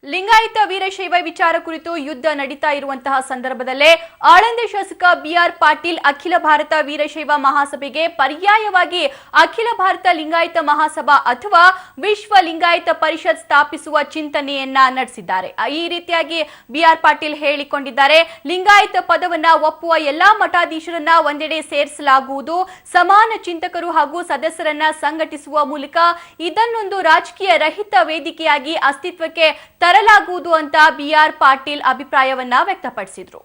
ಲಿಂಗಾಯತ ವೀರಶೈವ ವಿಚಾರ ಕುರಿತು ಯುದ್ಧ ನಡೀತಾ ಇರುವಂತಹ ಸಂದರ್ಭದಲ್ಲೇ ಆಳಂದ ಶಾಸಕ ಬಿಆರ್ ಪಾಟೀಲ್ ಅಖಿಲ ಭಾರತ ವೀರಶೈವ ಮಹಾಸಭೆಗೆ ಪರ್ಯಾಯವಾಗಿ ಅಖಿಲ ಭಾರತ ಲಿಂಗಾಯತ ಮಹಾಸಭಾ ಅಥವಾ ವಿಶ್ವ ಲಿಂಗಾಯತ ಪರಿಷತ್ ಸ್ಥಾಪಿಸುವ ಚಿಂತನೆಯನ್ನ ನಡೆಸಿದ್ದಾರೆ. ಈ ರೀತಿಯಾಗಿ ಬಿಆರ್ ಪಾಟೀಲ್ ಹೇಳಿಕೊಂಡಿದ್ದಾರೆ. ಲಿಂಗಾಯತ ಪದವನ್ನ ಒಪ್ಪುವ ಎಲ್ಲಾ ಮಠಾಧೀಶರನ್ನ ಒಂದೆಡೆ ಸೇರಿಸಲಾಗುವುದು, ಸಮಾನ ಚಿಂತಕರು ಹಾಗೂ ಸದಸ್ಯರನ್ನ ಸಂಘಟಿಸುವ ಮೂಲಕ ಇದನ್ನೊಂದು ರಾಜಕೀಯ ರಹಿತ ವೇದಿಕೆಯಾಗಿ ಅಸ್ತಿತ್ವಕ್ಕೆ ತರಲಾಗುವುದು ಅಂತ ಬಿಆರ್ ಪಾಟೀಲ್ ಅಭಿಪ್ರಾಯವನ್ನ ವ್ಯಕ್ತಪಡಿಸಿದ್ರು.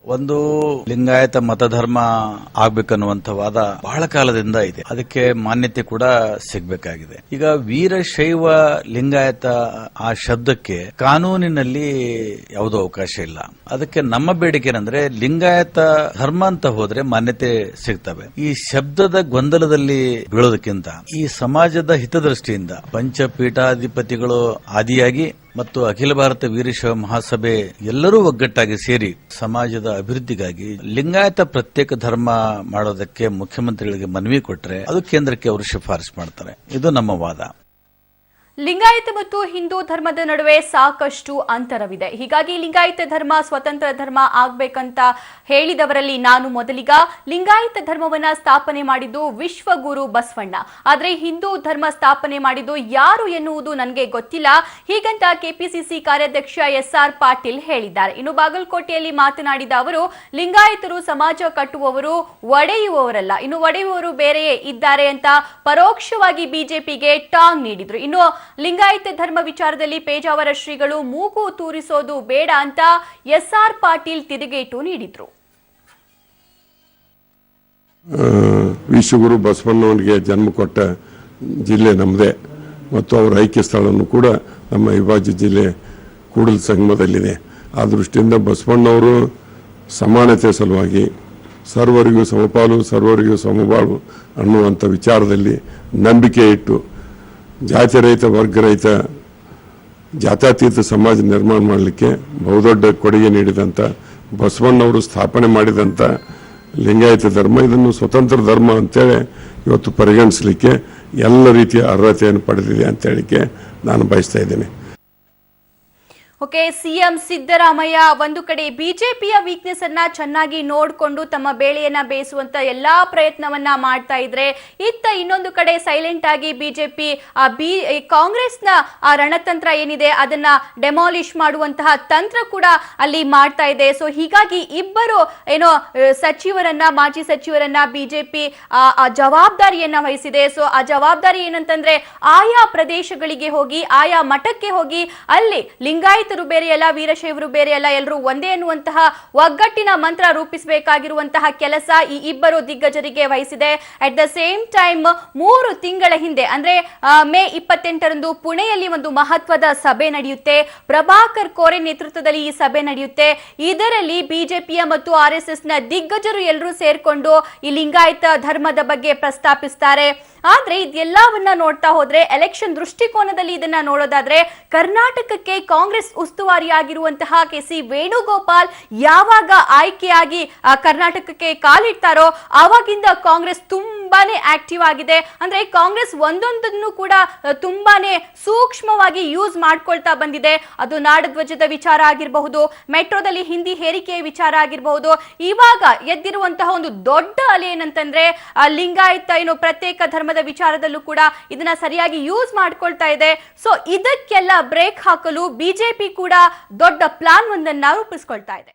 ಒಂದು ಲಿಂಗಾಯತ ಮತಧರ್ಮ ಆಗ್ಬೇಕನ್ನುವಂತ ವಾದ ಬಹಳ ಕಾಲದಿಂದ ಇದೆ. ಅದಕ್ಕೆ ಮಾನ್ಯತೆ ಕೂಡ ಸಿಗಬೇಕಾಗಿದೆ. ಈಗ ವೀರಶೈವ ಲಿಂಗಾಯತ ಆ ಶಬ್ದಕ್ಕೆ ಕಾನೂನಿನಲ್ಲಿ ಯಾವುದೋ ಅವಕಾಶ ಇಲ್ಲ. ಅದಕ್ಕೆ ನಮ್ಮ ಬೇಡಿಕೆ ಏನಂದ್ರೆ ಲಿಂಗಾಯತ ಧರ್ಮ ಅಂತ ಹೋದ್ರೆ ಮಾನ್ಯತೆ ಸಿಗ್ತವೆ. ಈ ಶಬ್ದದ ಗೊಂದಲದಲ್ಲಿ ಬೀಳೋದಕ್ಕಿಂತ ಈ ಸಮಾಜದ ಹಿತದೃಷ್ಟಿಯಿಂದ ಪಂಚಪೀಠಾಧಿಪತಿಗಳು ಆದಿಯಾಗಿ ಮತ್ತು ಅಖಿಲ ಭಾರತ ವೀರಶೈವ ಮಹಾಸಭೆ ಎಲ್ಲರೂ ಒಗ್ಗಟ್ಟಾಗಿ ಸೇರಿ ಸಮಾಜದ ಅಭಿವೃದ್ಧಿಗಾಗಿ ಲಿಂಗಾಯತ ಪ್ರತ್ಯೇಕ ಧರ್ಮ ಮಾಡೋದಕ್ಕೆ ಮುಖ್ಯಮಂತ್ರಿಗಳಿಗೆ ಮನವಿ ಕೊಟ್ಟರೆ ಅದು ಕೇಂದ್ರಕ್ಕೆ ಅವರು ಶಿಫಾರಸು ಮಾಡ್ತಾರೆ. ಇದು ನಮ್ಮ ವಾದ. ಲಿಂಗಾಯತ ಮತ್ತು ಹಿಂದೂ ಧರ್ಮದ ನಡುವೆ ಸಾಕಷ್ಟು ಅಂತರವಿದೆ. ಹೀಗಾಗಿ ಲಿಂಗಾಯತ ಧರ್ಮ ಸ್ವತಂತ್ರ ಧರ್ಮ ಆಗ್ಬೇಕಂತ ಹೇಳಿದವರಲ್ಲಿ ನಾನು ಮೊದಲಿಗ. ಲಿಂಗಾಯತ ಧರ್ಮವನ್ನ ಸ್ಥಾಪನೆ ಮಾಡಿದ್ದು ವಿಶ್ವಗುರು ಬಸವಣ್ಣ. ಆದ್ರೆ ಹಿಂದೂ ಧರ್ಮ ಸ್ಥಾಪನೆ ಮಾಡಿದ್ದು ಯಾರು ಎನ್ನುವುದು ನನಗೆ ಗೊತ್ತಿಲ್ಲ, ಹೀಗಂತ ಕೆಪಿಸಿಸಿ ಕಾರ್ಯಾಧ್ಯಕ್ಷ ಎಸ್ಆರ್ ಪಾಟೀಲ್ ಹೇಳಿದ್ದಾರೆ. ಇನ್ನು ಬಾಗಲಕೋಟೆಯಲ್ಲಿ ಮಾತನಾಡಿದ ಅವರು, ಲಿಂಗಾಯತರು ಸಮಾಜ ಕಟ್ಟುವವರು, ಒಡೆಯುವವರಲ್ಲ. ಇನ್ನು ಒಡೆಯುವವರು ಬೇರೆಯೇ ಇದ್ದಾರೆ ಅಂತ ಪರೋಕ್ಷವಾಗಿ ಬಿಜೆಪಿಗೆ ಟಾಂಗ್ ನೀಡಿದ್ರು. ಇನ್ನು ಲಿಂಗಾಯತ ಧರ್ಮ ವಿಚಾರದಲ್ಲಿ ಪೇಜಾವರ ಶ್ರೀಗಳು ಮೂಗು ತೂರಿಸೋದು ಬೇಡ ಅಂತ ಎಸ್ಆರ್ ಪಾಟೀಲ್ ತಿರುಗೇಟು ನೀಡಿದ್ರು. ವಿಶ್ವಗುರು ಬಸವಣ್ಣವರಿಗೆ ಜನ್ಮ ಕೊಟ್ಟ ಜಿಲ್ಲೆ ನಮ್ಮದೇ ಮತ್ತು ಅವರ ಐಕ್ಯ ಸ್ಥಳವನ್ನು ಕೂಡ ನಮ್ಮ ವಿಭಾಜ್ಯ ಜಿಲ್ಲೆ ಕೂಡಲ ಸಂಗಮದಲ್ಲಿದೆ. ಆ ದೃಷ್ಟಿಯಿಂದ ಬಸವಣ್ಣವರು ಸಮಾನತೆ ಸಲುವಾಗಿ ಸರ್ವರಿಗೂ ಸಮಪಾಲು ಸರ್ವರಿಗೂ ಸಮಬಾಳು ಅನ್ನುವಂಥ ವಿಚಾರದಲ್ಲಿ ನಂಬಿಕೆ ಇಟ್ಟು ಜಾತಿ ರಹಿತ ವರ್ಗ ರಹಿತ ಜಾತ್ಯತೀತ ಸಮಾಜ ನಿರ್ಮಾಣ ಮಾಡಲಿಕ್ಕೆ ಬಹುದೊಡ್ಡ ಕೊಡುಗೆ ನೀಡಿದಂಥ ಬಸವಣ್ಣವರು ಸ್ಥಾಪನೆ ಮಾಡಿದಂಥ ಲಿಂಗಾಯತ ಧರ್ಮ ಇದನ್ನು ಸ್ವತಂತ್ರ ಧರ್ಮ ಅಂತೇಳಿ ಇವತ್ತು ಪರಿಗಣಿಸಲಿಕ್ಕೆ ಎಲ್ಲ ರೀತಿಯ ಅರ್ಹತೆಯನ್ನು ಪಡೆದಿದೆ ಅಂತ ಹೇಳಿಕ್ಕೆ ನಾನು ಬಯಸ್ತಾ ಇದ್ದೇನೆ. ಓಕೆ, ಸಿಎಂ ಸಿದ್ದರಾಮಯ್ಯ ಒಂದು ಕಡೆ ಬಿಜೆಪಿಯ ವೀಕ್ನೆಸ್ ಅನ್ನ ಚೆನ್ನಾಗಿ ನೋಡಿಕೊಂಡು ತಮ್ಮ ಬೇಳೆಯನ್ನ ಬೇಯಿಸುವಂತ ಎಲ್ಲಾ ಪ್ರಯತ್ನವನ್ನ ಮಾಡ್ತಾ ಇದ್ರೆ, ಇತ್ತ ಇನ್ನೊಂದು ಕಡೆ ಸೈಲೆಂಟ್ ಆಗಿ ಬಿಜೆಪಿ ಕಾಂಗ್ರೆಸ್ನ ಆ ರಣತಂತ್ರ ಏನಿದೆ ಅದನ್ನ ಡೆಮಾಲಿಷ್ ಮಾಡುವಂತಹ ತಂತ್ರ ಕೂಡ ಅಲ್ಲಿ ಮಾಡ್ತಾ ಇದೆ. ಸೊ ಹೀಗಾಗಿ ಇಬ್ಬರು ಏನೋ ಸಚಿವರನ್ನ, ಮಾಜಿ ಸಚಿವರನ್ನ ಬಿಜೆಪಿ ಆ ಜವಾಬ್ದಾರಿಯನ್ನ ವಹಿಸಿದೆ. ಸೊ ಆ ಜವಾಬ್ದಾರಿ ಏನಂತಂದ್ರೆ ಆಯಾ ಪ್ರದೇಶಗಳಿಗೆ ಹೋಗಿ, ಆಯಾ ಮಠಕ್ಕೆ ಹೋಗಿ ಅಲ್ಲಿ ಲಿಂಗಾಯತ ಬೇರೆ ಅಲ್ಲ, ವೀರಶೈವರು ಬೇರೆ ಅಲ್ಲ, ಎಲ್ಲರೂ ಒಂದೇ ಎನ್ನುವಂತಹ ಒಗ್ಗಟ್ಟಿನ ಮಂತ್ರ ರೂಪಿಸಬೇಕಾಗಿರುವಂತಹ ಕೆಲಸ ಈ ಇಬ್ಬರು ದಿಗ್ಗಜರಿಗೆ ವಹಿಸಿದೆ. ಅಟ್ ದ ಸೇಮ್ ಟೈಮ್ 3 ತಿಂಗಳ ಹಿಂದೆ ಅಂದ್ರೆ ಮೇ 28ರಂದು ಪುಣೆಯಲ್ಲಿ ಒಂದು ಮಹತ್ವದ ಸಭೆ ನಡೆಯುತ್ತೆ. ಪ್ರಭಾಕರ್ ಕೋರೆ ನೇತೃತ್ವದಲ್ಲಿ ಈ ಸಭೆ ನಡೆಯುತ್ತೆ. ಇದರಲ್ಲಿ ಬಿಜೆಪಿಯ ಮತ್ತು ಆರ್ಎಸ್ಎಸ್ ನ ದಿಗ್ಗಜರು ಎಲ್ಲರೂ ಸೇರ್ಕೊಂಡು ಈ ಲಿಂಗಾಯತ ಧರ್ಮದ ಬಗ್ಗೆ ಪ್ರಸ್ತಾಪಿಸ್ತಾರೆ. ಆದ್ರೆ ಇದೆಲ್ಲವನ್ನ ನೋಡ್ತಾ ಹೋದ್ರೆ, ಎಲೆಕ್ಷನ್ ದೃಷ್ಟಿಕೋನದಲ್ಲಿ ಇದನ್ನ ನೋಡೋದಾದ್ರೆ, ಕರ್ನಾಟಕಕ್ಕೆ ಕಾಂಗ್ರೆಸ್ ಉಸ್ತುವಾರಿಯಾಗಿರುವಂತಹ ಕೆ.ಸಿ. ವೇಣುಗೋಪಾಲ್ ಯಾವಾಗ ಆಯ್ಕೆಯಾಗಿ ಕರ್ನಾಟಕಕ್ಕೆ ಕಾಲಿಡ್ತಾರೋ ಆವಾಗಿಂದ ಕಾಂಗ್ರೆಸ್ ತುಂಬಾನೇ ಆಕ್ಟಿವ್ ಆಗಿದೆ. ಅಂದ್ರೆ ಕಾಂಗ್ರೆಸ್ ಒಂದೊಂದನ್ನು ಕೂಡ ತುಂಬಾನೇ ಸೂಕ್ಷ್ಮವಾಗಿ ಯೂಸ್ ಮಾಡ್ಕೊಳ್ತಾ ಬಂದಿದೆ. ಅದು ನಾಡಧ್ವಜದ ವಿಚಾರ ಆಗಿರಬಹುದು, ಮೆಟ್ರೋದಲ್ಲಿ ಹಿಂದಿ ಹೇರಿಕೆಯ ವಿಚಾರ ಆಗಿರಬಹುದು. ಇವಾಗ ಎದ್ದಿರುವಂತಹ ಒಂದು ದೊಡ್ಡ ಅಲೆ ಏನಂತಂದ್ರೆ ಲಿಂಗಾಯತ ಏನು ಪ್ರತ್ಯೇಕ ಧರ್ಮದ ವಿಚಾರದಲ್ಲೂ ಕೂಡ ಇದನ್ನ ಸರಿಯಾಗಿ ಯೂಸ್ ಮಾಡ್ಕೊಳ್ತಾ ಇದೆ. ಸೊ ಇದಕ್ಕೆಲ್ಲ ಬ್ರೇಕ್ ಹಾಕಲು ಬಿಜೆಪಿ ಕೂಡ ದೊಡ್ಡ ಪ್ಲಾನ್ ಒಂದನ್ನ ರೂಪಿಸ್ಕೊಳ್ತಾ ಇದೆ.